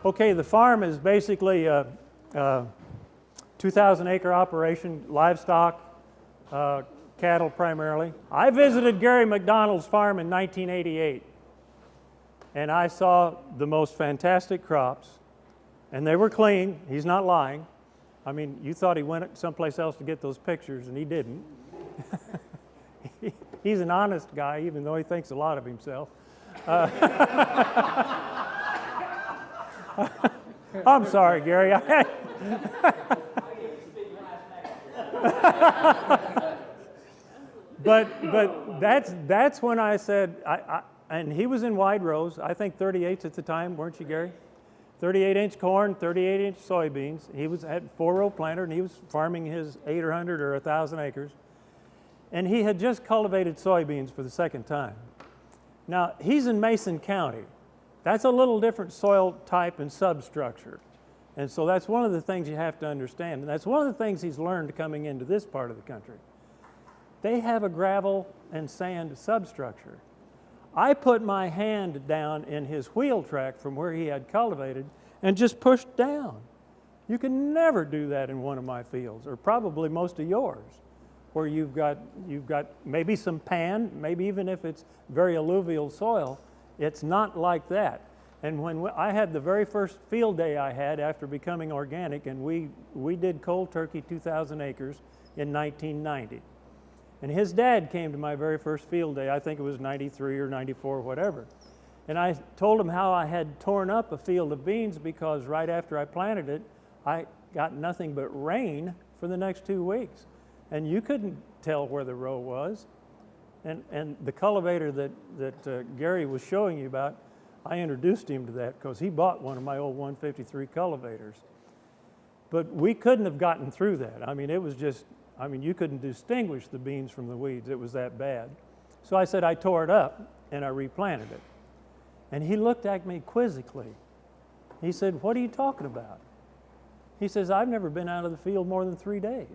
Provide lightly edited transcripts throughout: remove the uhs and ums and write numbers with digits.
Okay, the farm is basically a 2,000-acre operation, livestock, cattle primarily. I visited Gary McDonald's farm in 1988, and I saw the most fantastic crops, and they were clean. He's not lying. I mean, you thought he went someplace else to get those pictures, and he didn't. He's an honest guy, even though he thinks a lot of himself. I'm sorry, Gary. But that's when I said, and he was in wide rows, I think 38s at the time, weren't you, Gary? 38-inch corn, 38-inch soybeans. He had 4-row planter, and he was farming his 800 or 1,000 acres. And he had just cultivated soybeans for the second time. Now, he's in Mason County. That's a little different soil type and substructure. And so that's one of the things you have to understand. And that's one of the things he's learned coming into this part of the country. They have a gravel and sand substructure. I put my hand down in his wheel track from where he had cultivated and just pushed down. You can never do that in one of my fields, or probably most of yours, where you've got maybe some pan, maybe even if it's very alluvial soil, it's not like that. And when I had the very first field day I had after becoming organic, and we did cold turkey 2,000 acres in 1990. And his dad came to my very first field day, I think it was 93 or 94, whatever. And I told him how I had torn up a field of beans because right after I planted it, I got nothing but rain for the next 2 weeks. And you couldn't tell where the row was. And the cultivator that Gary was showing you about, I introduced him to that because he bought one of my old 153 cultivators. But we couldn't have gotten through that. I mean, it was just, I mean, you couldn't distinguish the beans from the weeds. It was that bad. So I said I tore it up and I replanted it. And he looked at me quizzically. He said, "What are you talking about?" He says, "I've never been out of the field more than 3 days."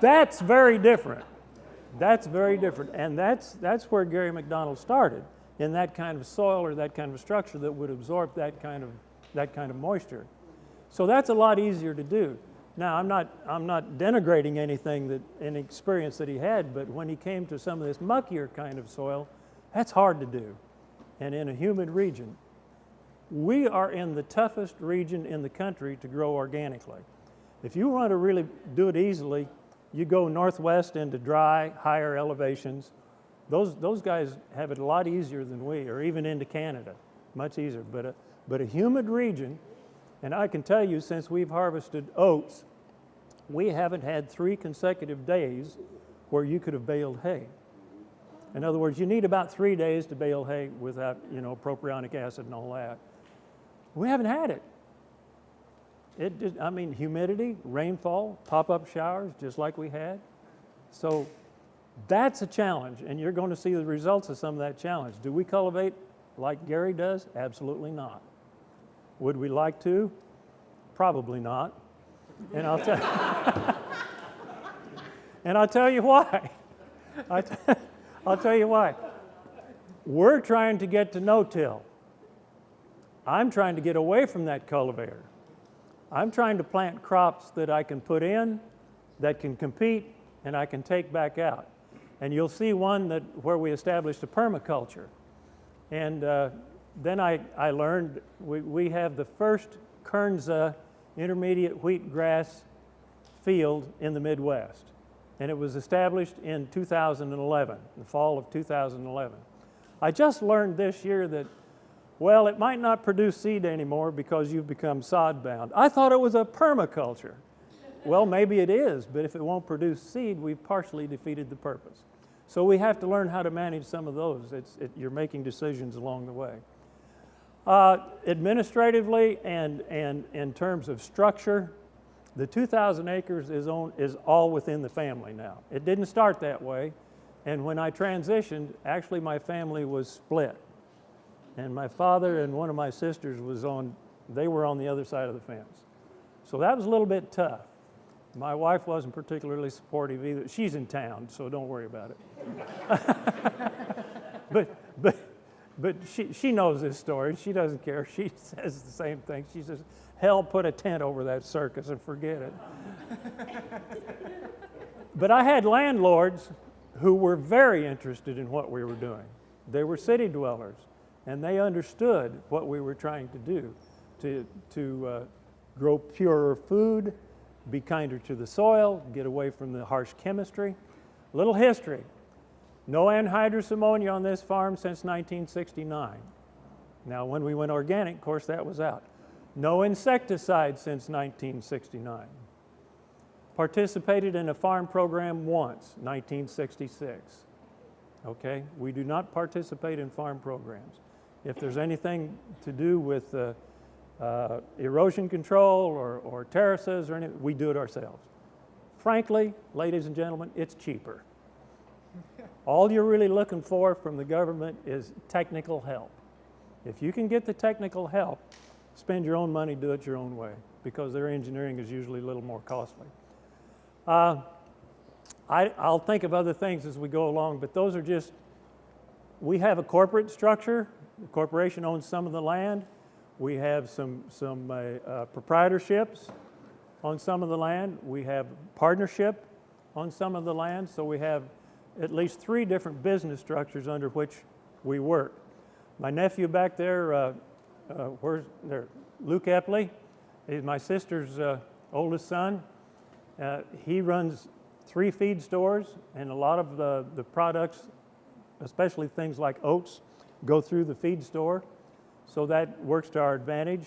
That's very different. That's very different. And that's where Gary McDonald started, in that kind of soil or that kind of structure that would absorb that kind of moisture. So that's a lot easier to do. Now, I'm not denigrating any experience that he had, but when he came to some of this muckier kind of soil, that's hard to do. And in a humid region, we are in the toughest region in the country to grow organically. If you want to really do it easily, you go northwest into dry, higher elevations. Those guys have it a lot easier than we, or even into Canada, much easier. But a humid region, and I can tell you, since we've harvested oats, we haven't had 3 consecutive days where you could have baled hay. In other words, you need about 3 days to bale hay without, propionic acid and all that. We haven't had it. I mean, humidity, rainfall, pop-up showers, just like we had. So that's a challenge, and you're going to see the results of some of that challenge. Do we cultivate like Gary does? Absolutely not. Would we like to? Probably not. And I'll tell you why. I'll tell you why. We're trying to get to no-till. I'm trying to get away from that cultivator. I'm trying to plant crops that I can put in, that can compete, and I can take back out. And you'll see one where we established a permaculture. And then I learned we have the first Kernza intermediate wheatgrass field in the Midwest. And it was established in 2011, the fall of 2011. I just learned this year that, well, it might not produce seed anymore because you've become sod bound. I thought it was a permaculture. Well, maybe it is, but if it won't produce seed, we've partially defeated the purpose. So we have to learn how to manage some of those. You're making decisions along the way. Administratively and in terms of structure, the 2,000 acres is all within the family now. It didn't start that way, and when I transitioned, actually my family was split. And my father and one of my sisters they were on the other side of the fence. So that was a little bit tough. My wife wasn't particularly supportive either. She's in town, so don't worry about it. But she knows this story. She doesn't care. She says the same thing. She says, hell, put a tent over that circus and forget it. But I had landlords who were very interested in what we were doing. They were city dwellers, and they understood what we were trying to do to grow purer food, be kinder to the soil, get away from the harsh chemistry. Little history. No anhydrous ammonia on this farm since 1969. Now, when we went organic, of course, that was out. No insecticide since 1969. Participated in a farm program once, 1966. Okay? We do not participate in farm programs. If there's anything to do with erosion control or terraces or anything, we do it ourselves. Frankly, ladies and gentlemen, it's cheaper. All you're really looking for from the government is technical help. If you can get the technical help, spend your own money, do it your own way, because their engineering is usually a little more costly. I'll think of other things as we go along, but those are just, we have a corporate structure. The corporation owns some of the land. We have some proprietorships on some of the land. We have partnership on some of the land, so we have at least 3 different business structures under which we work. My nephew back there, where's there? Luke Epley, he's my sister's oldest son. He runs 3 feed stores, and a lot of the products, especially things like oats, go through the feed store, so that works to our advantage.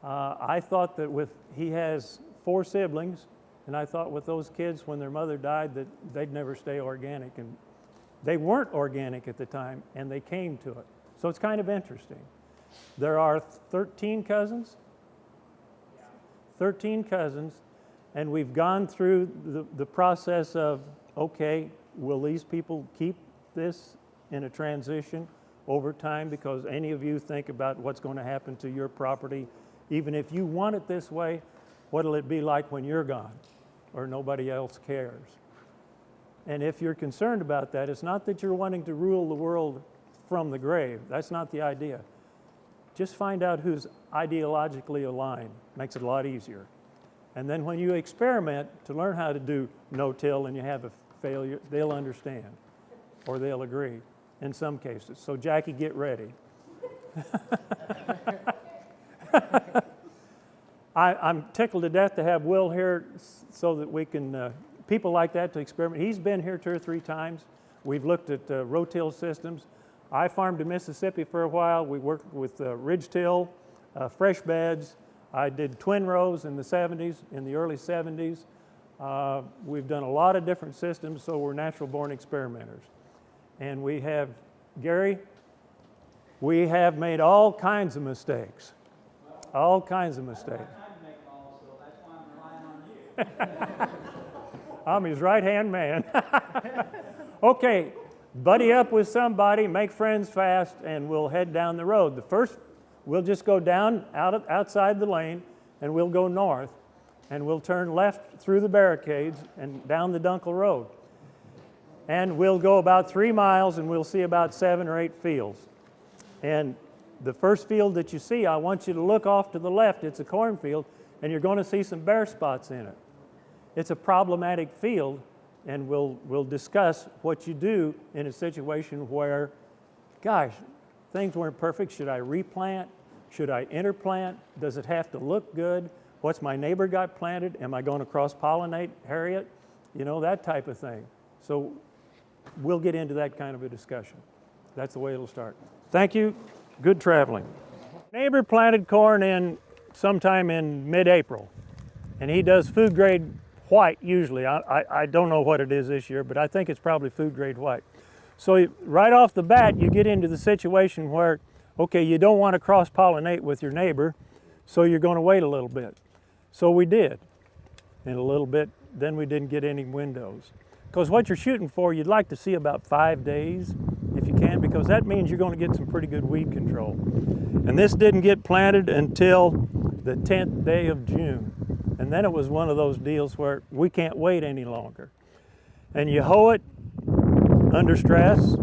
I thought that he has 4 siblings, and I thought with those kids, when their mother died, that they'd never stay organic, and they weren't organic at the time, and they came to it. So it's kind of interesting. There are 13 cousins, 13 cousins, and we've gone through the process of, okay, will these people keep this in a transition over time? Because any of you think about what's going to happen to your property. Even if you want it this way, what'll it be like when you're gone or nobody else cares? And if you're concerned about that, it's not that you're wanting to rule the world from the grave. That's not the idea. Just find out who's ideologically aligned. Makes it a lot easier. And then when you experiment to learn how to do no-till and you have a failure, they'll understand or they'll agree in some cases. So Jackie, get ready. I'm tickled to death to have Will here so that we can, people like that to experiment. He's been here 2 or 3 times. We've looked at row-till systems. I farmed in Mississippi for a while. We worked with ridge-till, fresh beds. I did twin rows in the 70s, in the early 70s. We've done a lot of different systems, so we're natural-born experimenters. And we have, Gary, we have made all kinds of mistakes. All kinds of mistakes. I'm his right-hand man. Okay, buddy up with somebody, make friends fast, and we'll head down the road. The first, we'll just go down outside the lane, and we'll go north, and we'll turn left through the barricades and down the Dunkel Road. And we'll go about 3 miles, and we'll see about 7 or 8 fields. And the first field that you see, I want you to look off to the left. It's a cornfield, and you're going to see some bare spots in it. It's a problematic field, and we'll discuss what you do in a situation where, gosh, things weren't perfect. Should I replant? Should I interplant? Does it have to look good? What's my neighbor got planted? Am I going to cross-pollinate Harriet? You know, that type of thing. So we'll get into that kind of a discussion. That's the way it'll start. Thank you. Good traveling. Neighbor planted corn in sometime in mid-April, and he does food grade white usually. I don't know what it is this year, but I think it's probably food grade white. So right off the bat, you get into the situation where, okay, you don't want to cross-pollinate with your neighbor, so you're going to wait a little bit. So we did, and a little bit, then we didn't get any windows. Because what you're shooting for, you'd like to see about 5 days, if you can, because that means you're going to get some pretty good weed control. And this didn't get planted until the 10th day of June. And then it was one of those deals where we can't wait any longer. And you hoe it under stress,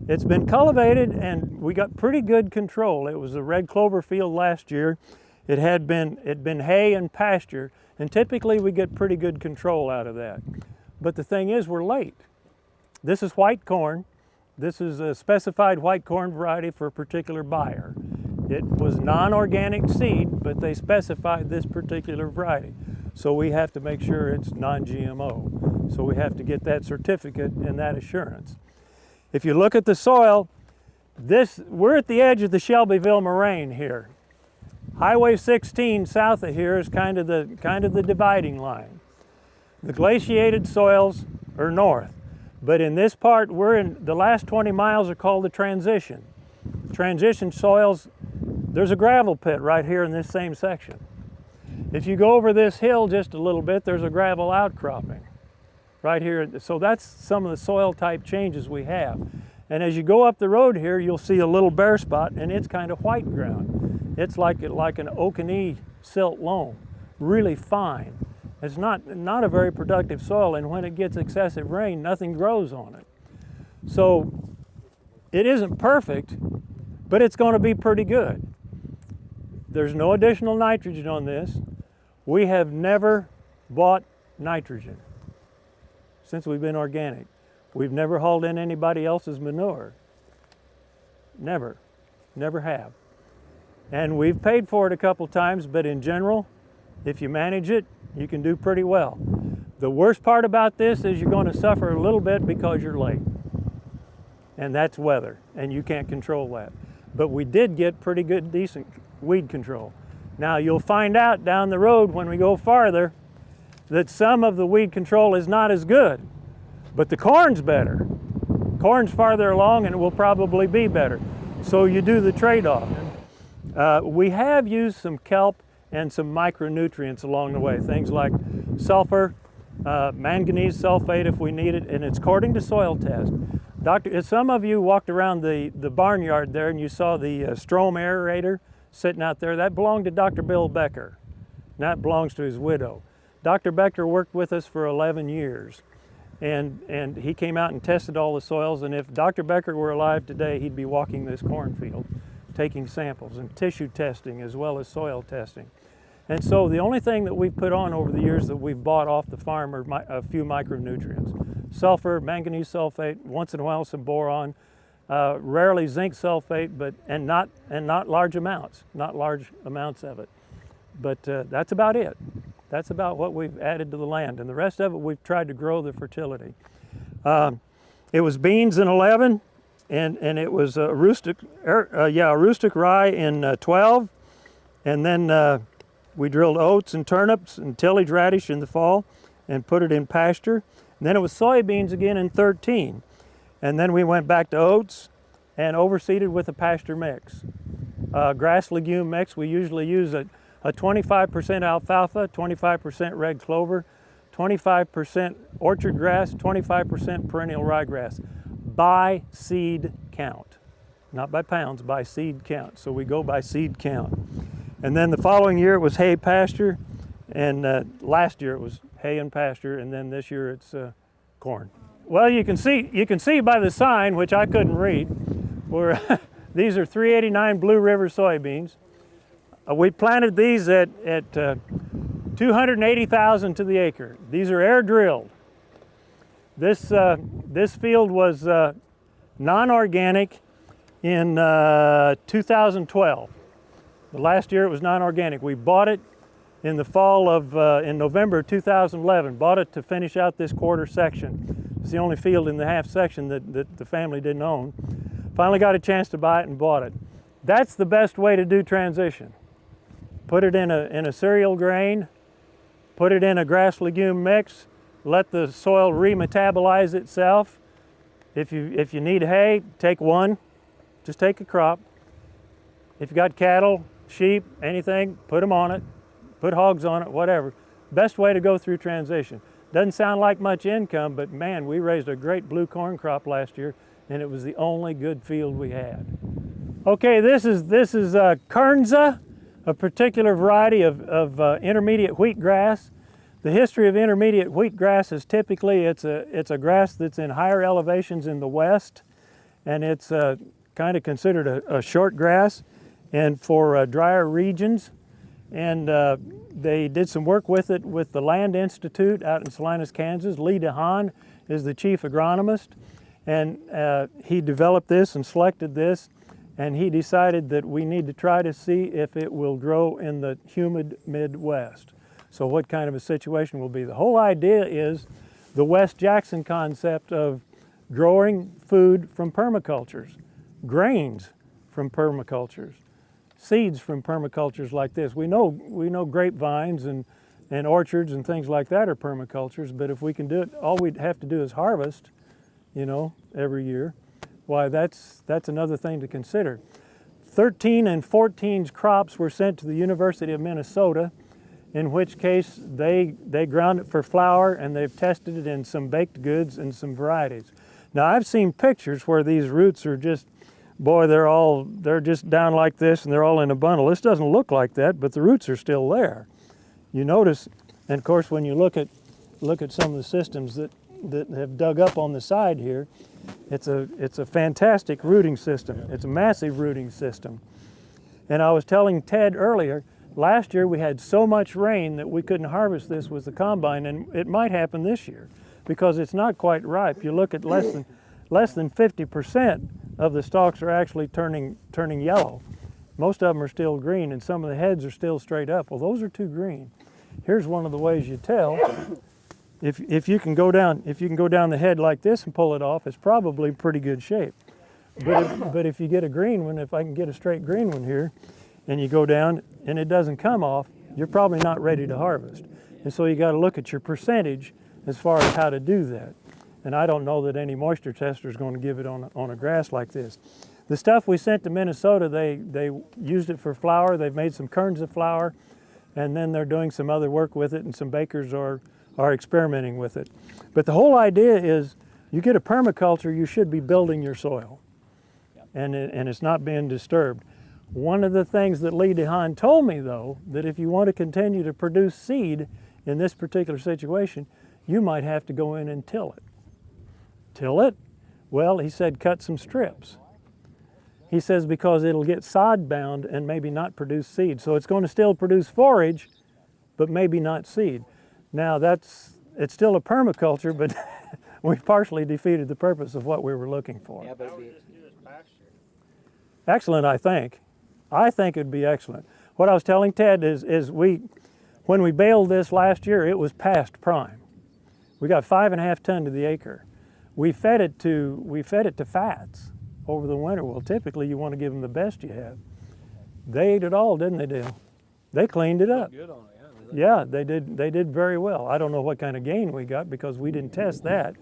It's been cultivated and we got pretty good control. It was a red clover field last year. It'd been hay and pasture, and typically we get pretty good control out of that. But the thing is, we're late. This is white corn. This is a specified white corn variety for a particular buyer. It was non-organic seed, but they specified this particular variety. So we have to make sure it's non-GMO. So we have to get that certificate and that assurance. If you look at the soil, we're at the edge of the Shelbyville moraine here. Highway 16 south of here is kind of the dividing line. The glaciated soils are north, but in this part, the last 20 miles are called the transition. Transition soils, there's a gravel pit right here in this same section. If you go over this hill just a little bit, there's a gravel outcropping right here. So that's some of the soil type changes we have. And as you go up the road here, you'll see a little bare spot, and it's kind of white ground. It's like an Oconee silt loam, really fine. It's not a very productive soil, and when it gets excessive rain, nothing grows on it. So it isn't perfect, but it's going to be pretty good. There's no additional nitrogen on this. We have never bought nitrogen since we've been organic. We've never hauled in anybody else's manure. Never have. And we've paid for it a couple times, but in general, if you manage it, you can do pretty well. The worst part about this is you're going to suffer a little bit because you're late. And that's weather, and you can't control that. But we did get pretty good, decent weed control. Now you'll find out down the road when we go farther that some of the weed control is not as good, but the corn's better. Corn's farther along and it will probably be better. So you do the trade-off. We have used some kelp and some micronutrients along the way, things like sulfur, manganese sulfate if we need it, and it's according to soil test. If some of you walked around the barnyard there and you saw the Strom aerator sitting out there, that belonged to Dr. Bill Becker, and that belongs to his widow. Dr. Becker worked with us for 11 years, and he came out and tested all the soils, and if Dr. Becker were alive today, he'd be walking this cornfield, taking samples and tissue testing as well as soil testing. And so the only thing that we've put on over the years that we've bought off the farm are a few micronutrients. Sulfur, manganese sulfate, once in a while some boron, rarely zinc sulfate, and not large amounts, of it. But that's about it. That's about what we've added to the land, and the rest of it we've tried to grow the fertility. It was beans in 11, and it was a rustic rye in 12, and then we drilled oats and turnips and tillage radish in the fall and put it in pasture. And then it was soybeans again in 13. And then we went back to oats and overseeded with a pasture mix. Grass legume mix, we usually use a 25% alfalfa, 25% red clover, 25% orchard grass, 25% perennial ryegrass by seed count. Not by pounds, by seed count. So we go by seed count. And then the following year it was hay pasture, and last year it was hay and pasture, and then this year it's corn. Well, you can see by the sign, which I couldn't read, where these are 389 Blue River soybeans. We planted these at 280,000 to the acre. These are air drilled. This field was non-organic in 2012. The last year it was non-organic. We bought it in the fall of, in November 2011, bought it to finish out this quarter section. It's the only field in the half section that the family didn't own. Finally got a chance to buy it and bought it. That's the best way to do transition. Put it in a cereal grain, put it in a grass legume mix, let the soil remetabolize itself. If you need hay, take one, just take a crop. If you got cattle, sheep, anything, put them on it, put hogs on it, whatever. Best way to go through transition. Doesn't sound like much income, but man, we raised a great blue corn crop last year, and it was the only good field we had. Okay, this is Kernza, a particular variety of intermediate wheatgrass. The history of intermediate wheatgrass is typically it's a grass that's in higher elevations in the west, and it's kind of considered a short grass, and for drier regions. And they did some work with it with the Land Institute out in Salinas, Kansas. Lee DeHaan is the chief agronomist, and he developed this and selected this, and he decided that we need to try to see if it will grow in the humid Midwest. So what kind of a situation will be? The whole idea is the West Jackson concept of growing food from permacultures, grains from permacultures, seeds from permacultures like this. We know grapevines and orchards and things like that are permacultures, but if we can do it, all we'd have to do is harvest, every year. Why, that's another thing to consider. 13 and 14's crops were sent to the University of Minnesota, in which case they ground it for flour, and they've tested it in some baked goods and some varieties. Now, I've seen pictures where these roots are just, boy, they're just down like this and they're all in a bundle. This doesn't look like that, but the roots are still there. You notice, and of course when you look at some of the systems that have dug up on the side here, it's a fantastic rooting system. It's a massive rooting system. And I was telling Ted earlier, last year we had so much rain that we couldn't harvest this with the combine, and it might happen this year because it's not quite ripe. You look at less than 50% of the stalks are actually turning yellow. Most of them are still green, and some of the heads are still straight up. Well, those are too green. Here's one of the ways you tell. If you can go down the head like this and pull it off, it's probably pretty good shape. But if you get a green one, if I can get a straight green one here, and you go down and it doesn't come off, you're probably not ready to harvest. And so you got to look at your percentage as far as how to do that. And I don't know that any moisture tester is going to give it on a grass like this. The stuff we sent to Minnesota, they used it for flour. They've made some kerns of flour, and then they're doing some other work with it, and some bakers are experimenting with it. But the whole idea is, you get a permaculture, you should be building your soil, and it's not being disturbed. One of the things that Lee DeHaan told me, though, that if you want to continue to produce seed in this particular situation, you might have to go in and till it. Till it? Well, he said cut some strips. He says because it'll get sod bound and maybe not produce seed. So it's going to still produce forage, but maybe not seed. Now it's still a permaculture, but we've partially defeated the purpose of what we were looking for. Yeah, but Excellent, I think. I think it'd be excellent. What I was telling Ted is when we baled this last year, it was past prime. We got 5.5 tons to the acre. We fed it to fats over the winter. Well, typically you want to give them the best you have. They ate it all, didn't they, Dale? They cleaned it up. good on it, Yeah, they did very well. I don't know what kind of gain we got because we didn't test that,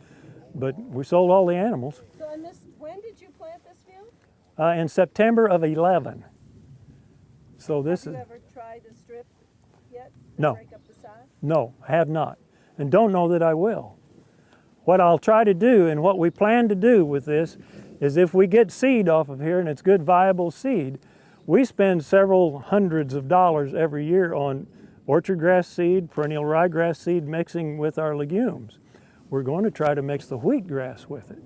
but we sold all the animals. So when did you plant this field? In September of 11. So this Have is, you ever tried to strip yet? No. Break up the side? no, I have not, and don't know that I will. What I'll try to do, and what we plan to do with this, is if we get seed off of here and it's good viable seed, we spend several hundreds of dollars every year on orchard grass seed, perennial ryegrass seed mixing with our legumes. We're going to try to mix the wheatgrass with it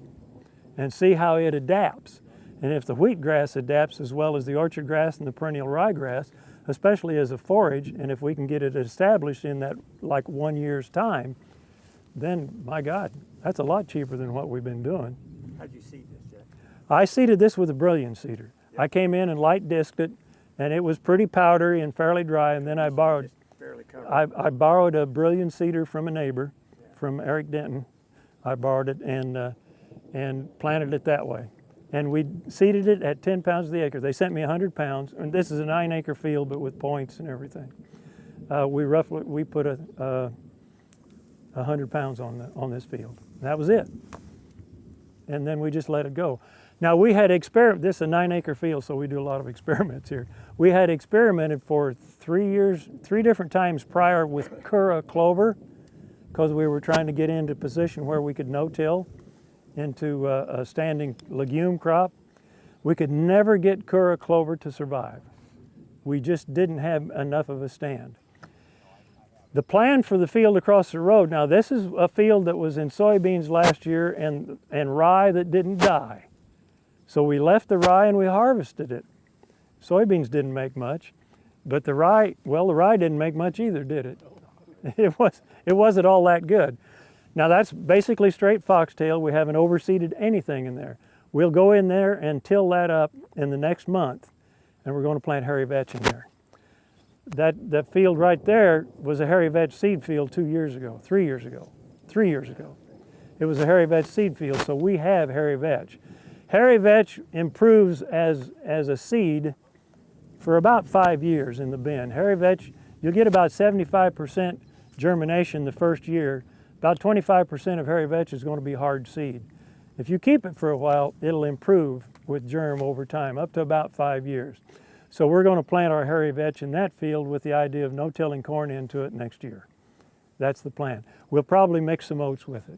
and see how it adapts. And if the wheatgrass adapts as well as the orchard grass and the perennial ryegrass, especially as a forage, and if we can get it established in that like 1 year's time, then my God, that's a lot cheaper than what we've been doing. How'd you seed this, Jack? I seeded this with a brilliant seeder. I came in and light disked it, and it was pretty powdery and fairly dry, and then I borrowed Barely covered. I borrowed a brilliant seeder from a neighbor, from Eric Denton. I borrowed it and planted it that way. And we seeded it at 10 pounds the acre. They sent me 100 pounds, and this is a 9-acre field, but with points and everything. We put 100 pounds on this field. That was it. And then we just let it go. Now we had this is a 9-acre field, so we do a lot of experiments here. We had experimented for 3 years, 3 different times prior with Kura clover, because we were trying to get into a position where we could no-till into a standing legume crop. We could never get Kura clover to survive. We just didn't have enough of a stand. The plan for the field across the road, now this is a field that was in soybeans last year and rye that didn't die. So we left the rye and we harvested it. Soybeans didn't make much, but the rye didn't make much either, did it? It wasn't all that good. Now that's basically straight foxtail. We haven't overseeded anything in there. We'll go in there and till that up in the next month, and we're going to plant hairy vetch in there. That field right there was a hairy vetch seed field 2 years ago, 3 years ago. It was a hairy vetch seed field, so we have hairy vetch. Hairy vetch improves as a seed for about 5 years in the bin. Hairy vetch, you'll get about 75% germination the first year. About 25% of hairy vetch is going to be hard seed. If you keep it for a while, it'll improve with germ over time, up to about 5 years. So we're going to plant our hairy vetch in that field with the idea of no-tilling corn into it next year. That's the plan. We'll probably mix some oats with it.